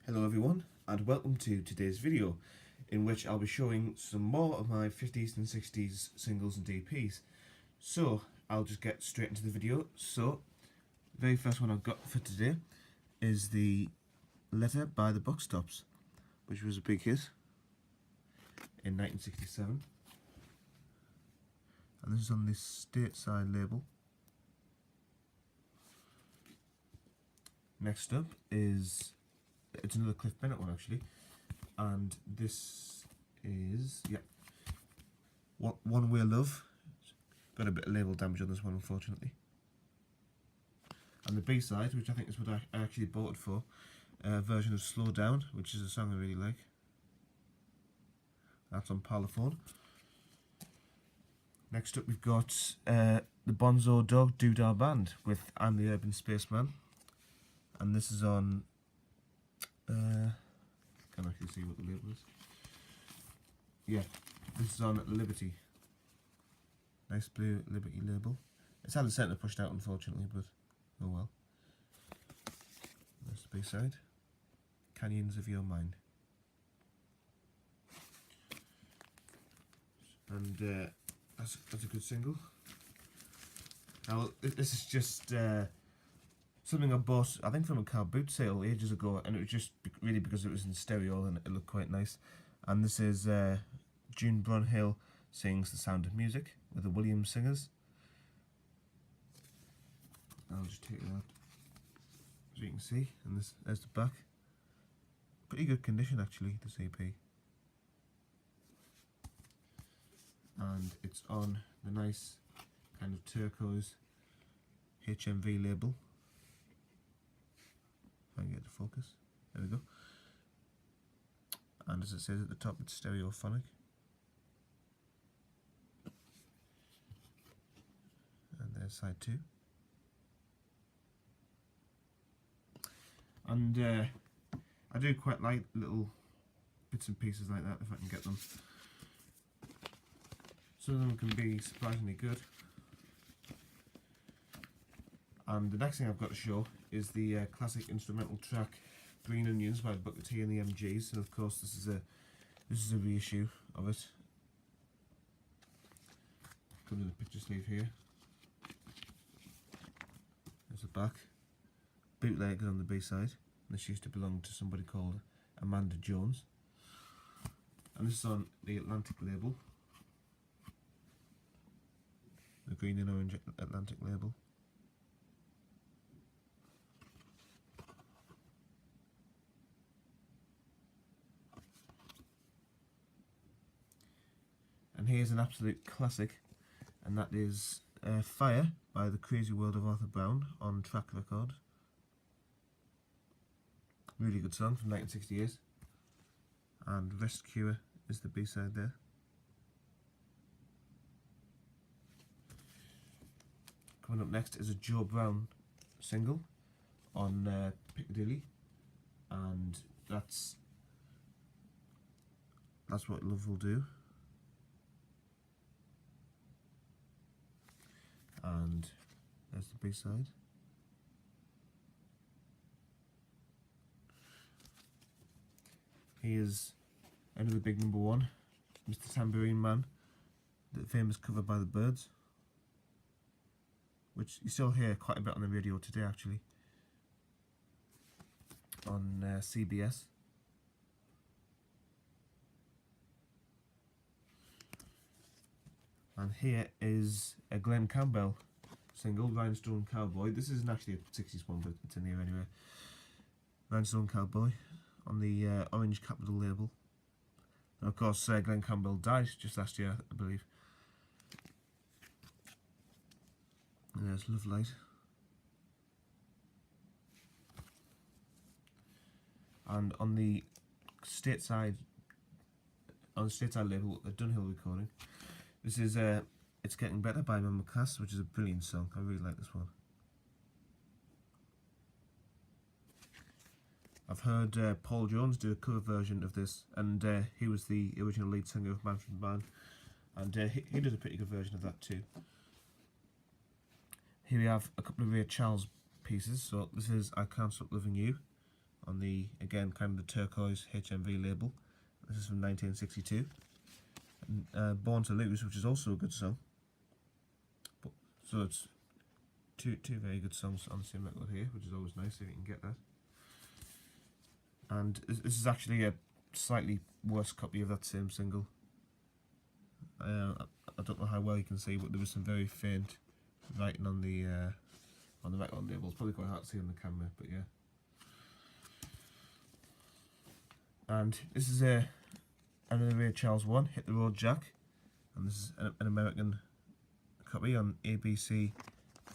Hello everyone, and welcome to today's video, in which I'll be showing some more of my 50s and 60s singles and DPs. So I'll just get straight into the video. So the very first one I've got for today is the Letter by the Box Tops, which was a big hit in 1967, and this is on the stateside label. Next up is, it's another Cliff Bennett one actually, and this is, One Way Love. Got a bit of label damage on this one, unfortunately. And the B-side, which I think is what I actually bought it for, a version of Slow Down, which is a song I really like. That's on Parlophone. Next up we've got the Bonzo Dog Doodah Band with I'm the Urban Spaceman, and this is on can't actually see what the label is. Yeah, this is on Liberty. Nice blue Liberty label. It's had the centre pushed out, unfortunately, but oh well. That's the B-side. Canyons of Your Mind. And that's a good single. Now, this is just something I bought, I think, from a car boot sale ages ago, and it was just really because it was in stereo and it looked quite nice. And this is June Brunhill Sings The Sound of Music with the Williams Singers. I'll just take it out so you can see, and there's the back. Pretty good condition actually, this EP. And it's on the nice kind of turquoise HMV label. If I can get to focus. There we go. And as it says at the top, it's stereophonic. And there's side 2. And I do quite like little bits and pieces like that if I can get them. Some of them can be surprisingly good. And the next thing I've got to show is the classic instrumental track Green Onions by Booker T and the MGs, and of course this is a reissue of it. Comes in a picture sleeve here. There's the back. Bootleg on the B-side. This used to belong to somebody called Amanda Jones. And this is on the Atlantic label. The green and orange Atlantic label. And here's an absolute classic, and that is Fire by The Crazy World of Arthur Brown on Track Record. Really good song from 1968. And Rest Cure is the B-side there. Coming up next is a Joe Brown single on Piccadilly, and that's What Love Will Do. And there's the B-side. Here's another big number one, Mr. Tambourine Man, the famous cover by the Byrds, which you still hear quite a bit on the radio today actually, on CBS. And here is a Glenn Campbell single, Rhinestone Cowboy. This isn't actually a 60s one, but it's in here anyway. Rhinestone Cowboy on the Orange Capital label. And of course Glenn Campbell died just last year, I believe. And there's Love Light. And on the stateside label, the Dunhill recording, this is It's Getting Better by Mama Cass, which is a brilliant song. I really like this one. I've heard Paul Jones do a cover version of this, and he was the original lead singer of Manfred Mann, and he did a pretty good version of that too. Here we have a couple of Ray Charles pieces. So this is I Can't Stop Loving You on the, again, kind of the turquoise HMV label. This is from 1962. And, Born to Lose, which is also a good song. So it's two very good songs on the same record here, which is always nice if you can get that. And this is actually a slightly worse copy of that same single. I don't know how well you can see, but there was some very faint writing on the record label. It's probably quite hard to see on the camera, but yeah. And this is another Ray Charles one, Hit the Road Jack, and this is an American copy on ABC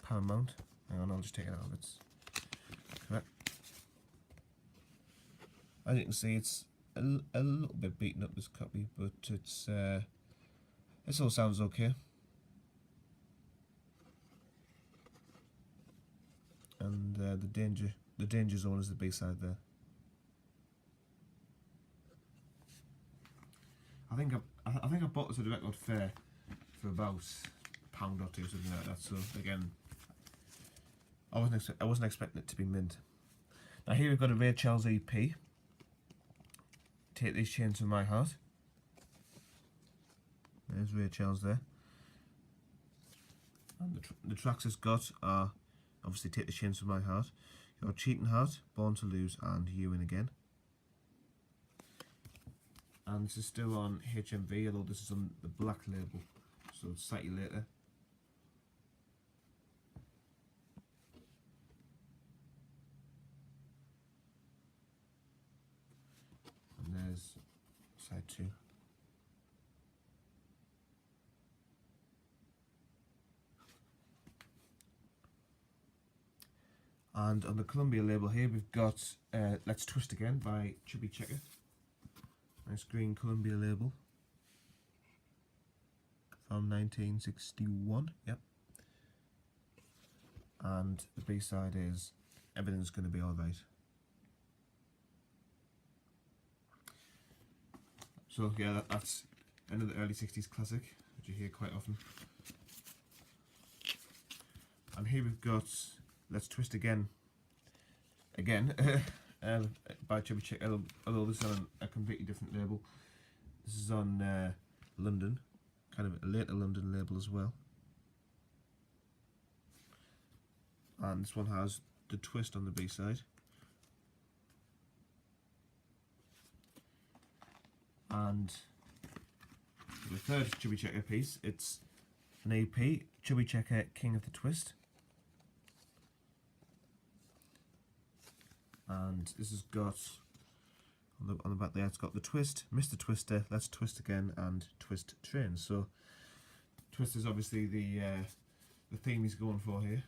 Paramount. Hang on, I'll just take it out of its correct. As you can see, it's a little bit beaten up, this copy, but it's this all sounds okay. And the danger zone is the B-side there. I think I bought this at a record fair for about £1 or two, something like that. So again, I wasn't expecting it to be mint. Now here we've got a Ray Charles EP. Take These Chains From My Heart. There's Ray Charles there. And the tracks it's got are obviously Take the Chains From My Heart, Your Cheating Heart, Born to Lose, and You In Again. And this is still on HMV, although this is on the black label, so it's slightly later. And there's side 2. And on the Columbia label here we've got Let's Twist Again by Chubby Checker. Nice green Columbia label from 1961, yep. And the B-side is Everything's Gonna Be Alright. So yeah, that's another early 60s classic, which you hear quite often. And here we've got Let's Twist Again, by Chubby Checker, although this is on a completely different label. This is on London, kind of a later London label as well. And this one has the twist on the B-side. And the third Chubby Checker piece, it's an EP, Chubby Checker King of the Twist. And this has got, on the back there, it's got the Twist, Mr. Twister, Let's Twist Again, and Twist Train. So, Twist is obviously the theme he's going for here.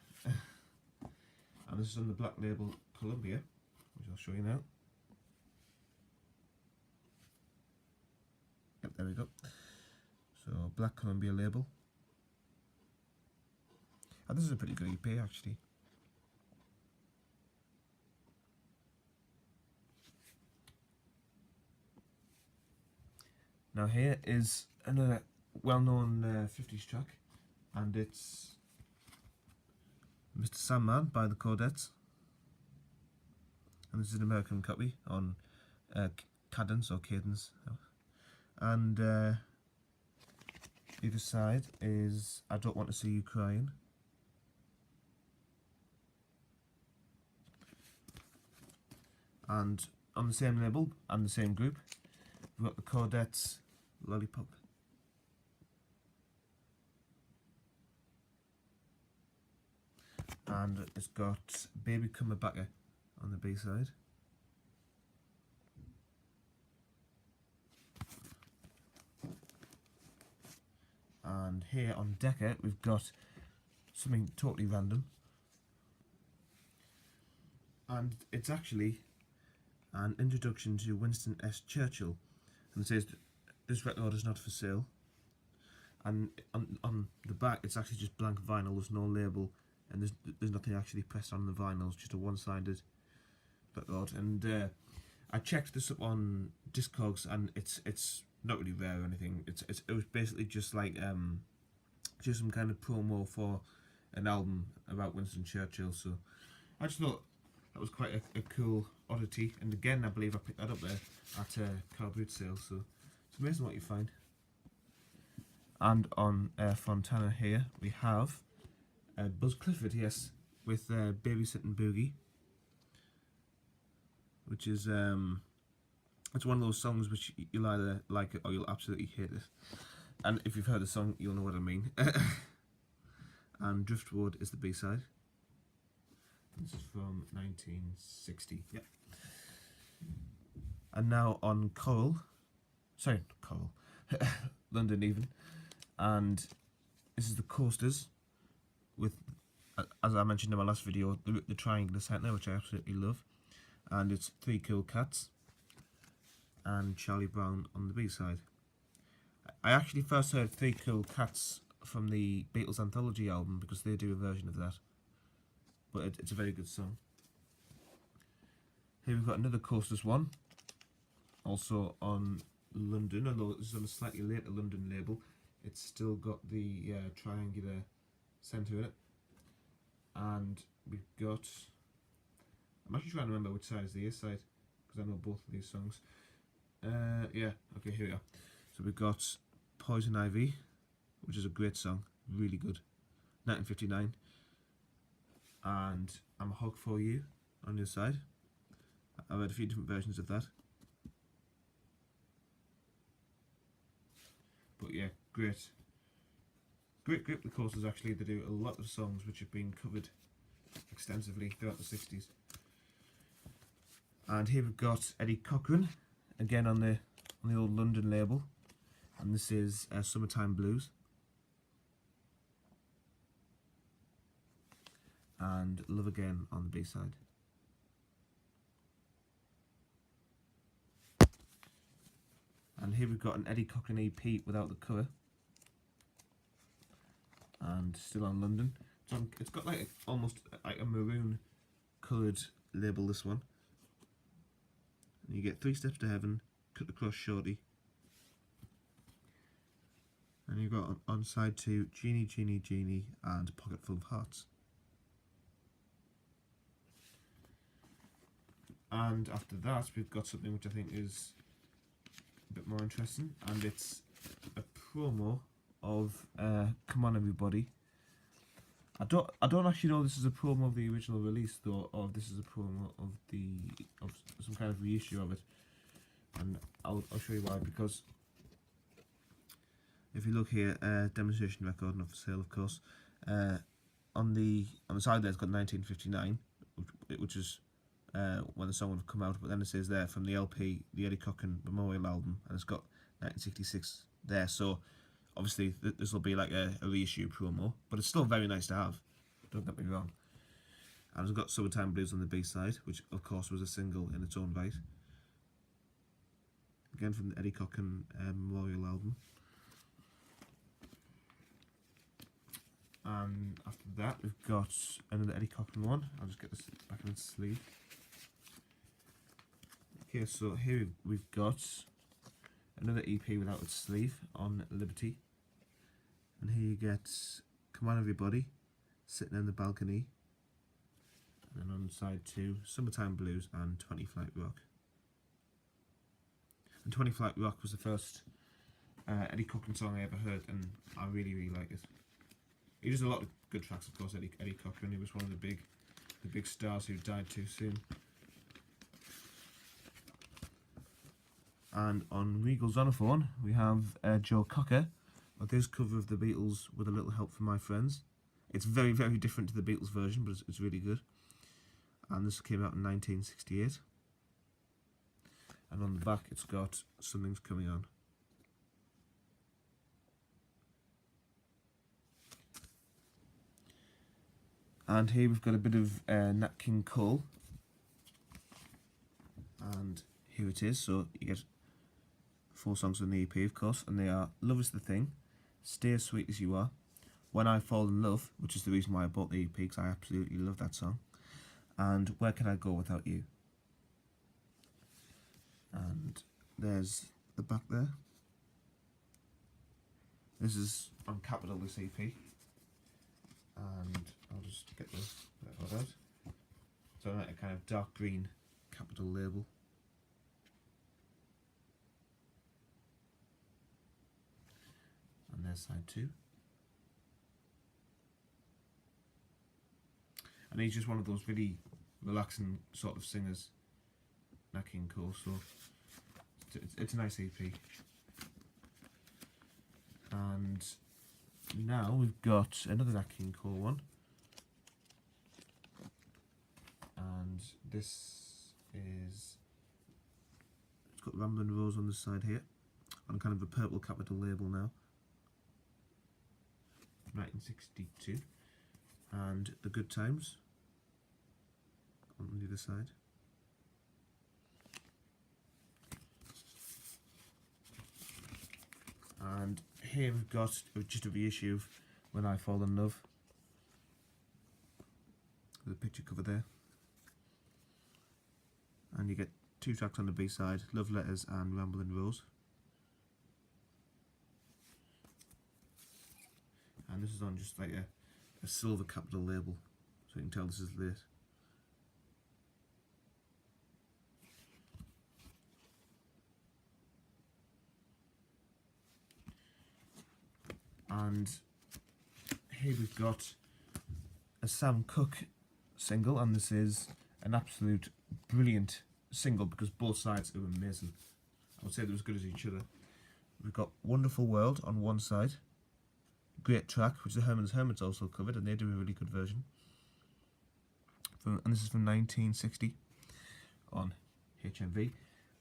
And this is on the black label Columbia, which I'll show you now. Yep, there we go. So, black Columbia label. And this is a pretty good EP, actually. Now here is another well-known 50s track, and it's Mr. Sandman by the Chordettes. And this is an American copy on Cadence or Cadence. And the other side is I Don't Want to See You Crying. And on the same label and the same group, we've got the Chordettes Lollipop. And it's got Baby Come Backer on the B side. And here on Decca we've got something totally random. And it's actually an introduction to Winston S. Churchill. And it says, this record is not for sale. And on the back, it's actually just blank vinyl. There's no label, and there's nothing actually pressed on the vinyl. It's just a one-sided record. And I checked this up on Discogs, and it's not really rare or anything. It was basically just like just some kind of promo for an album about Winston Churchill. So I just thought that was quite a cool oddity. And again, I believe I picked that up there at a car boot sale. So it's amazing what you find. And on Fontana here, we have Buzz Clifford, yes, with Babysitting Boogie, which is it's one of those songs which you'll either like it or you'll absolutely hate it. And if you've heard the song, you'll know what I mean. And Driftwood is the B-side. This is from 1960. Yep. And now on Coral, London Even, and this is the Coasters with, as I mentioned in my last video, the triangular centre, which I absolutely love, and it's Three Cool Cats and Charlie Brown on the B-side. I actually first heard Three Cool Cats from the Beatles Anthology album because they do a version of that, but it's a very good song. Here we've got another Coasters one, also on London, although this is on a slightly later London label. It's still got the triangular centre in it. And we've got, I'm actually trying to remember which side is the A side, because I know both of these songs. Yeah, okay, here we are. So we've got Poison Ivy, which is a great song, really good, 1959. And I'm a Hog for You on your side. I've heard a few different versions of that. But yeah, great group, the Coasters. Actually, they do a lot of songs which have been covered extensively throughout the 60s. And here we've got Eddie Cochran, again on the old London label, and this is Summertime Blues. And Love Again on the B-side. And here we've got an Eddie Cochran EP without the cover, and still on London. It's got like almost like a maroon coloured label, this one. And you get Three Steps to Heaven, Cut Across Shorty, and you've got on side 2 Genie, Genie, Genie and Pocket Full of Hearts. And after that we've got something which I think is a bit more interesting, and it's a promo of Come On Everybody. I don't actually know if this is a promo of the original release though, or if this is a promo of some kind of reissue of it, and I'll show you why. Because if you look here, demonstration record, not for sale, of course. On the side there, it's got 1959, which is when the song would have come out, but then it says there from the LP, the Eddie Cochran Memorial Album, and it's got 1966 there. So obviously this will be like a reissue promo, but it's still very nice to have, don't get me wrong. And it's got Summertime Blues on the B-side, which of course was a single in its own right, again from the Eddie Cochran Memorial Album. And after that we've got another Eddie Cochran one. I'll just get this back in its sleeve. Okay, so here we've got another EP without its sleeve on Liberty. And here you get Come On Everybody, Sitting in the Balcony. And then on side 2, Summertime Blues and 20 Flight Rock. And 20 Flight Rock was the first Eddie Cochran song I ever heard, and I really, really like it. He does a lot of good tracks, of course, Eddie Cochran. He was one of the big stars who died too soon. And on Regal Zonophone, we have Joe Cocker with his cover of the Beatles with a little help from my friends. It's very, very different to the Beatles version, but it's really good. And this came out in 1968. And on the back, it's got Something's Coming On. And here we've got a bit of Nat King Cole. And here it is. So you get 4 songs on the EP, of course, and they are Love Is The Thing, Stay As Sweet As You Are, When I Fall In Love, which is the reason why I bought the EP, because I absolutely love that song, and Where Can I Go Without You. And there's the back there. This is on Capitol, this EP. And I'll just get the record out. So like a kind of dark green capital label. And there's side 2. And he's just one of those really relaxing sort of singers, Nat King Cole, so it's a nice EP. And now we've got another Nat King Cole one. And this is, it's got Ramblin' Rose on this side here, on kind of a purple capital label now. 1962. And The Good Times on the other side. And here we've got just a reissue of When I Fall in Love. The picture cover there. And you get 2 tracks on the B side, Love Letters and Ramblin' Rose. And this is on just like a silver capital label, so you can tell this is late. And here we've got a Sam Cooke single, and this is an absolute brilliant single because both sides are amazing. I would say they're as good as each other. We've got Wonderful World on one side, great track, which the Herman's Hermits also covered, and they do a really good version. And this is from 1960 on HMV.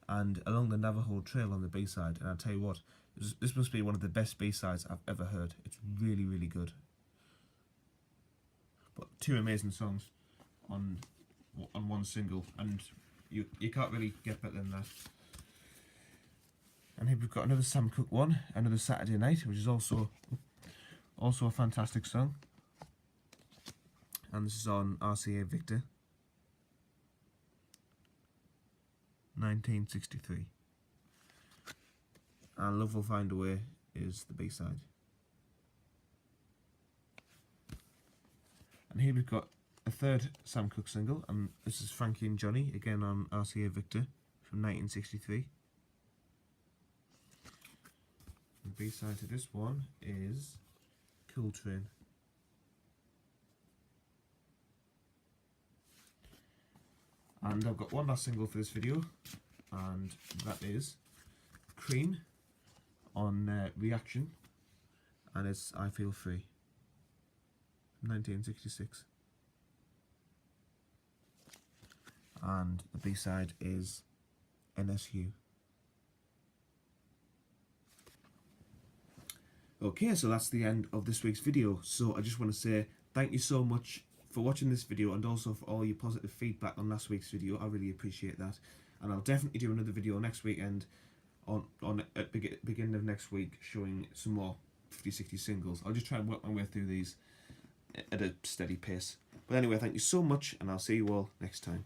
And Along the Navajo Trail on the B-side. And I'll tell you what, this must be one of the best B-sides I've ever heard. It's really, really good. But 2 amazing songs on one single, and you can't really get better than that. And here we've got another Sam Cooke one, another Saturday Night, which is also a fantastic song. And this is on RCA Victor, 1963. And Love Will Find a Way is the B-side. And here we've got a third Sam Cooke single, and this is Frankie and Johnny, again on RCA Victor from 1963. The B-side to this one is Cool Train. And I've got one last single for this video, and that is Cream on Reaction, and it's I Feel Free, 1966. And the B-side is NSU. Okay, so that's the end of this week's video. So I just want to say thank you so much for watching this video, and also for all your positive feedback on last week's video. I really appreciate that. And I'll definitely do another video next weekend at beginning of next week, showing some more 50/60 singles. I'll just try and work my way through these at a steady pace. But anyway, thank you so much, and I'll see you all next time.